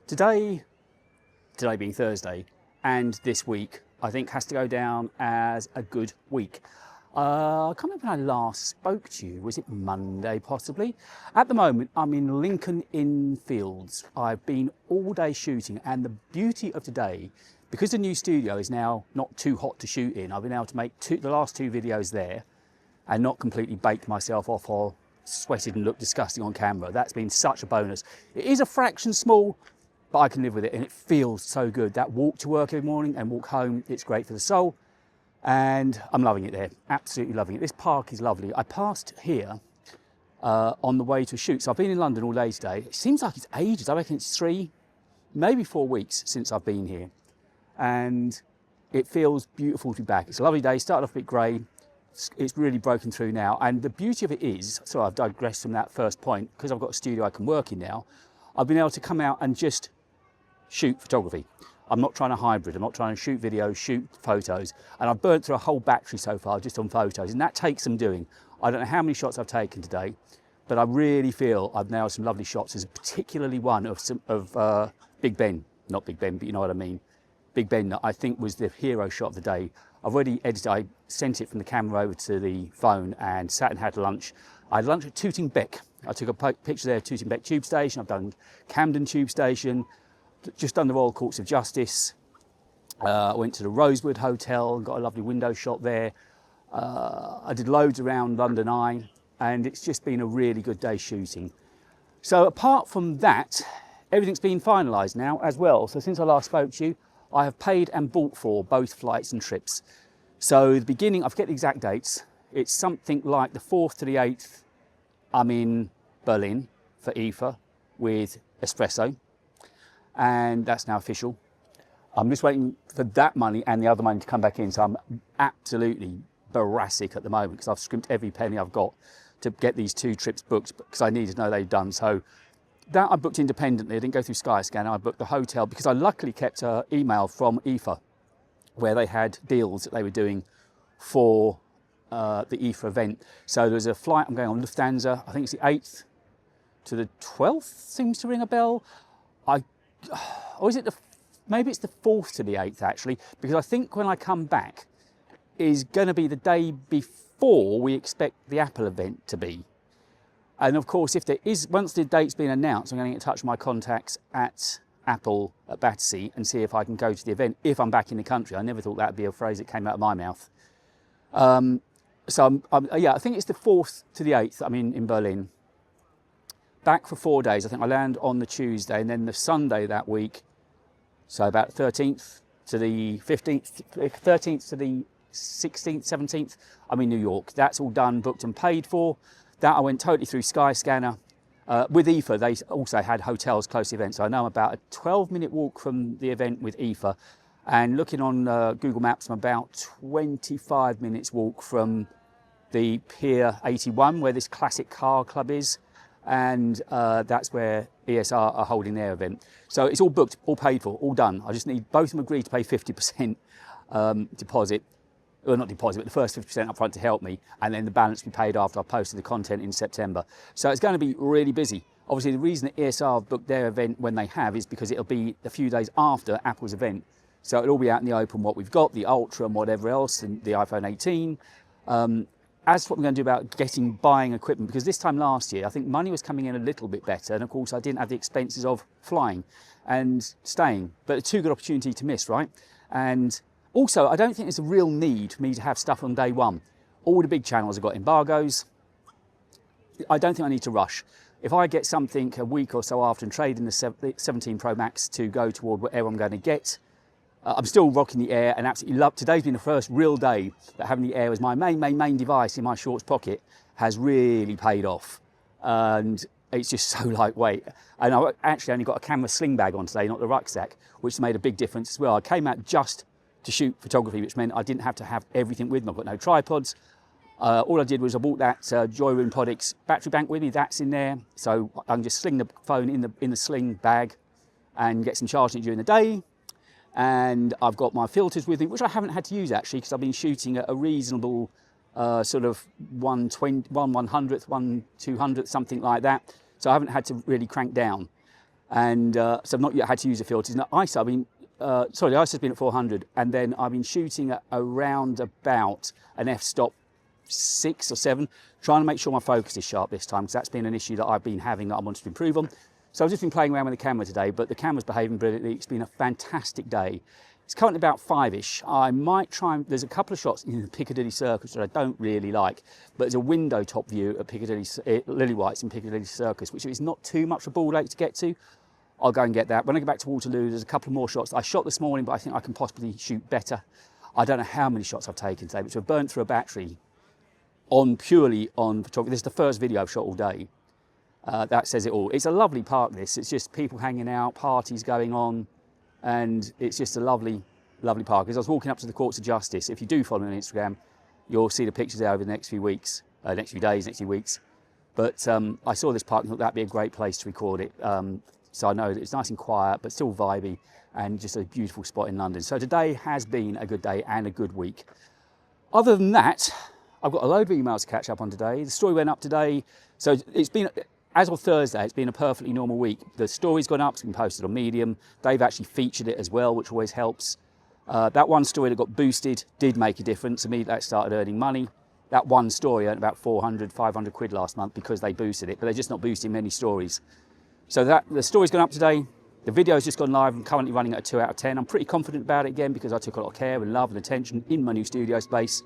Today being Thursday, and this week, I think has to go down as a good week. I can't remember when I last spoke to you. Was it Monday, possibly? At the moment, I'm in Lincoln Inn Fields. I've been all day shooting, and the beauty of today, because the new studio is now not too hot to shoot in, I've been able to make the last two videos there and not completely baked myself off or sweated and looked disgusting on camera. That's been such a bonus. It is a fraction small, but I can live with it, and it feels so good. That walk to work every morning and walk home, it's great for the soul, and I'm loving it there, absolutely loving it. This park is lovely. I passed here on the way to a shoot, so I've been in London all day today. It seems like it's ages. I reckon it's 3, maybe 4 weeks since I've been here, and it feels beautiful to be back. It's a lovely day, started off a bit grey. It's really broken through now, and the beauty of it is, so I've digressed from that first point, because I've got a studio I can work in now, I've been able to come out and just shoot photography. I'm not trying to hybrid, I'm not trying to shoot videos, shoot photos, and I've burnt through a whole battery so far just on photos, and that takes some doing. I don't know how many shots I've taken today, but I really feel I've nailed some lovely shots. There's particularly one of Big Ben, not Big Ben, but you know what I mean. Big Ben, that I think was the hero shot of the day. I've already edited, I sent it from the camera over to the phone and sat and had lunch. I had lunch at Tooting Bec. I took a picture there of Tooting Bec Tube Station. I've done Camden Tube Station, just done the Royal Courts of Justice. I went to the Rosewood Hotel and got a lovely window shot there. I did loads around London Eye, and it's just been a really good day shooting. So apart from that, everything's been finalised now as well. So since I last spoke to you, I have paid and bought for both flights and trips. So the beginning, I forget the exact dates, it's something like the 4th to the 8th, I'm in Berlin for IFA with Espresso, and that's now official. I'm just waiting for that money and the other money to come back in, so I'm absolutely boracic at the moment because I've scrimped every penny I've got to get these 2 trips booked because I needed to know they've done. So that I booked independently. I didn't go through Skyscanner. I booked the hotel because I luckily kept an email from IFA where they had deals that they were doing for the IFA event. So there's a flight I'm going on Lufthansa. I think it's the 8th to the 12th, seems to ring a bell. Or is it maybe it's the 4th to the 8th actually, because I think when I come back is going to be the day before we expect the Apple event to be. And of course, if there is, once the date's been announced, I'm going to get in touch with my contacts at Apple at Battersea and see if I can go to the event if I'm back in the country. I never thought that'd be a phrase that came out of my mouth. Yeah, I think it's the 4th to the 8th. I'm in Berlin. Back for 4 days. I think I land on the Tuesday, and then the Sunday that week, so about 13th to the 15th, 13th to the 16th, 17th, I'm in New York. That's all done, booked and paid for. That I went totally through Skyscanner. With IFA, they also had hotels close to the event, so I know I'm about a 12-minute walk from the event with IFA, and looking on Google Maps, I'm about 25 minutes walk from the Pier 81, where this classic car club is, and that's where ESR are holding their event. So it's all booked, all paid for, all done. I just need both of them agree to pay 50% deposit. Well, not deposit, but the first 50% up front to help me, and then the balance we paid after I posted the content in September. So it's going to be really busy. Obviously, the reason that ESR have booked their event when they have is because it'll be a few days after Apple's event. So it'll all be out in the open what we've got, the Ultra and whatever else, and the iPhone 18. As for what I'm going to do about buying equipment, because this time last year, I think money was coming in a little bit better, and of course I didn't have the expenses of flying and staying, but a too good opportunity to miss, right? And also, I don't think there's a real need for me to have stuff on day one. All the big channels have got embargoes. I don't think I need to rush. If I get something a week or so after and trade in the 17 Pro Max to go toward whatever I'm going to get, I'm still rocking the Air and absolutely love. Today's been the first real day that having the Air as my main device in my shorts pocket has really paid off. And it's just so lightweight. And I actually only got a camera sling bag on today, not the rucksack, which made a big difference as well. I came out just to shoot photography, which meant I didn't have to have everything with me. I've got no tripods. All I did was I bought that Joyroom Podix battery bank with me. That's in there, so I can just sling the phone in the sling bag and get some charging during the day. And I've got my filters with me, which I haven't had to use actually because I've been shooting at a reasonable sort of 1/100th, 1/200th, something like that. So I haven't had to really crank down. And so I've not yet had to use the filters. Now ISO, the ISO's been at 400, and then I've been shooting at around about an f-stop 6 or 7, trying to make sure my focus is sharp this time, because that's been an issue that I've been having that I wanted to improve on. So I've just been playing around with the camera today, but the camera's behaving brilliantly. It's been a fantastic day. It's currently about 5-ish. I might try and, there's a couple of shots in the Piccadilly Circus that I don't really like, but there's a window top view of Piccadilly, Lillywhites in Piccadilly Circus, which is not too much of a ball ache to get to. I'll go and get that. When I get back to Waterloo, there's a couple more shots I shot this morning, but I think I can possibly shoot better. I don't know how many shots I've taken today, but to have burnt through a battery purely on photography. This is the first video I've shot all day. That says it all. It's a lovely park, this. It's just people hanging out, parties going on, and it's just a lovely, lovely park. As I was walking up to the Courts of Justice, if you do follow me on Instagram, you'll see the pictures there over the next few weeks, next few days, next few weeks. But I saw this park and thought that'd be a great place to record it. So I know that it's nice and quiet, but still vibey, and just a beautiful spot in London. So today has been a good day and a good week. Other than that, I've got a load of emails to catch up on today. The story went up today. So it's been, as of Thursday, it's been a perfectly normal week. The story's gone up, it's been posted on Medium. They've actually featured it as well, which always helps. That one story that got boosted did make a difference. To me, that started earning money. That one story earned about 400, 500 quid last month because they boosted it, but they're just not boosting many stories. So the story's gone up today. The video's just gone live. I'm currently running at a 2 out of 10. I'm pretty confident about it again because I took a lot of care and love and attention in my new studio space.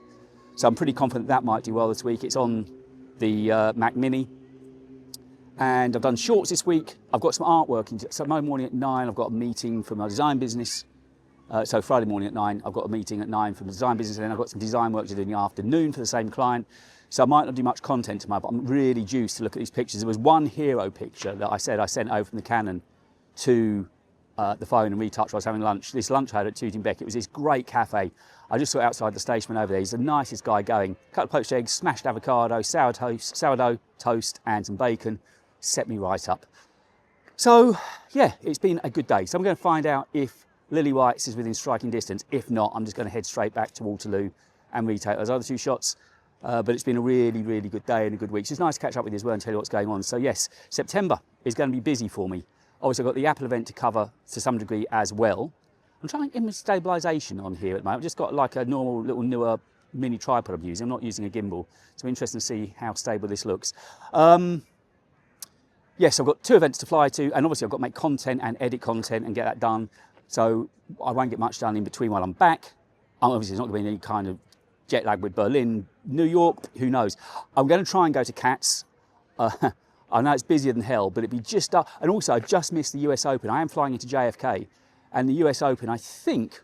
So I'm pretty confident that might do well this week. It's on the Mac Mini. And I've done shorts this week. I've got some artwork. So tomorrow morning at 9, I've got a meeting for my design business. So Friday morning at 9, I've got a meeting at 9 for the design business, and then I've got some design work to do in the afternoon for the same client. So I might not do much content tomorrow, but I'm really juiced to look at these pictures. There was one hero picture that I said I sent over from the Canon to the phone and retouched while I was having lunch. This lunch I had at Tooting Bec. It was this great cafe. I just saw it outside the station over there. He's the nicest guy going. Couple of poached eggs, smashed avocado, sourdough toast, and some bacon. Set me right up. So yeah, it's been a good day. So I'm going to find out if Lillywhites is within striking distance. If not, I'm just going to head straight back to Waterloo and retake those other 2 shots. But it's been a really, really good day and a good week. So it's nice to catch up with you as well and tell you what's going on. So yes, September is going to be busy for me. Obviously, I've got the Apple event to cover to some degree as well. I'm trying image stabilization on here at the moment. I've just got like a normal little newer mini tripod I'm using. I'm not using a gimbal. So I'm interested to see how stable this looks. Yes, I've got 2 events to fly to, and obviously I've got to make content and edit content and get that done. So I won't get much done in between while I'm back. Obviously, there's not going to be any kind of jet lag with Berlin, New York, who knows. I'm going to try and go to Cats. I know it's busier than hell, but it'd be just up. And also, I just missed the US Open. I am flying into JFK, and the US Open, I think,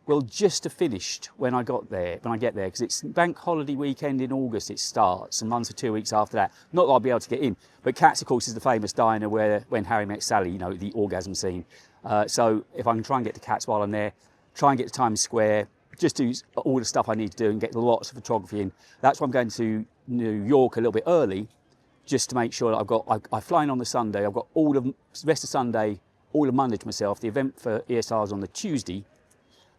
will just have finished when I get there, because it's bank holiday weekend in August it starts, and runs for 2 weeks after that. Not that I'll be able to get in, but Cats, of course, is the famous diner where when Harry met Sally, you know, the orgasm scene. So if I can try and get to Cats while I'm there, try and get to Times Square, just do all the stuff I need to do and get lots of photography in. That's why I'm going to New York a little bit early, just to make sure that I fly in on the Sunday. I've got all of the rest of Sunday, all of Monday to myself. The event for ESR is on the Tuesday.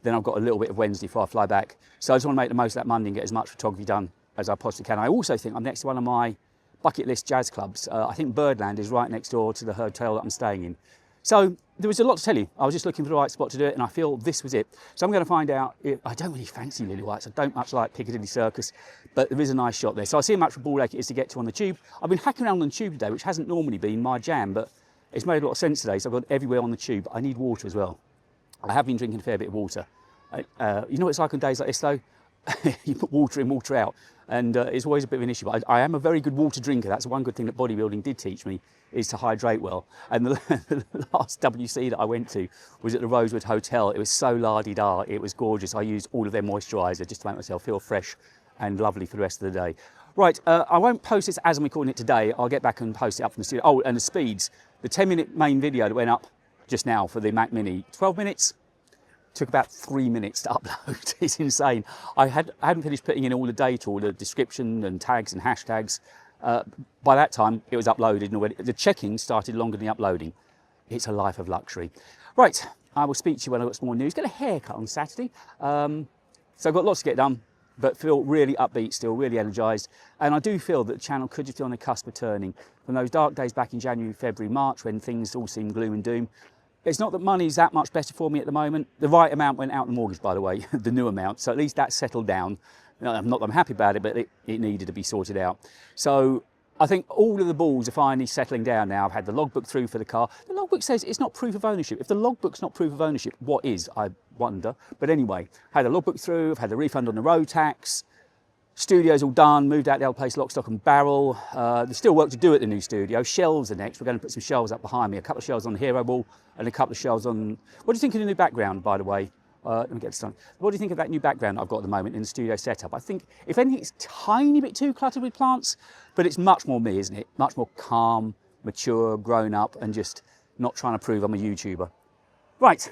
Then I've got a little bit of Wednesday before I fly back. So I just want to make the most of that Monday and get as much photography done as I possibly can. I also think I'm next to one of my bucket list jazz clubs. I think Birdland is right next door to the hotel that I'm staying in. So there was a lot to tell you. I was just looking for the right spot to do it, and I feel this was it. So I'm going to find out. I don't really fancy Lillywhites. I don't much like Piccadilly Circus, but there is a nice shot there. So I'll see how much of a ball ache it is to get to on the tube. I've been hacking around on the tube today, which hasn't normally been my jam, but it's made a lot of sense today. So I've gone everywhere on the tube. I need water as well. I have been drinking a fair bit of water. You know what it's like on days like this though? You put water in, water out, and it's always a bit of an issue. But I am a very good water drinker. That's one good thing that bodybuilding did teach me, is to hydrate well. And the last WC that I went to was at the Rosewood Hotel. It was so la-di-da, it was gorgeous. I used all of their moisturiser just to make myself feel fresh and lovely for the rest of the day. Right, I won't post this as I'm recording it today. I'll get back and post it up from the studio. Oh, and the speeds. The 10-minute main video that went up just now for the Mac Mini, 12 minutes. Took about 3 minutes to upload. It's insane. I hadn't finished putting in all the data, all the description and tags and hashtags. By that time, it was uploaded and already. The checking started longer than the uploading. It's a life of luxury. Right, I will speak to you when I've got some more news. Get a haircut on Saturday. So I've got lots to get done. but feel really upbeat still, really energised. And I do feel that the channel could just be on the cusp of turning. From those dark days back in January, February, March, when things all seemed gloom and doom, it's not that money's that much better for me at the moment. The right amount went out on the mortgage, by the way, the new amount. So at least that's settled down. Not that I'm happy about it, but it needed to be sorted out. So I think all of the balls are finally settling down now. I've had the logbook through for the car. The logbook says it's not proof of ownership. If the logbook's not proof of ownership, what is? I wonder. But anyway, had the logbook through, I've had the refund on the road tax. Studio's all done, moved out the old place lock, stock and barrel. There's still work to do at the new studio. Shelves are next. We're going to put some shelves up behind me. A couple of shelves on the hero wall and a couple of shelves on... What do you think of the new background, by the way? Let me get this done. What do you think of that new background I've got at the moment in the studio setup? I think, if anything, it's a tiny bit too cluttered with plants, but it's much more me, isn't it? Much more calm, mature, grown up, and just not trying to prove I'm a YouTuber. Right,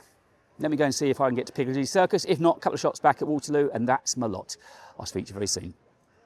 let me go and see if I can get to Piccadilly Circus. If not, a couple of shots back at Waterloo, and that's my lot. I'll speak to you very soon.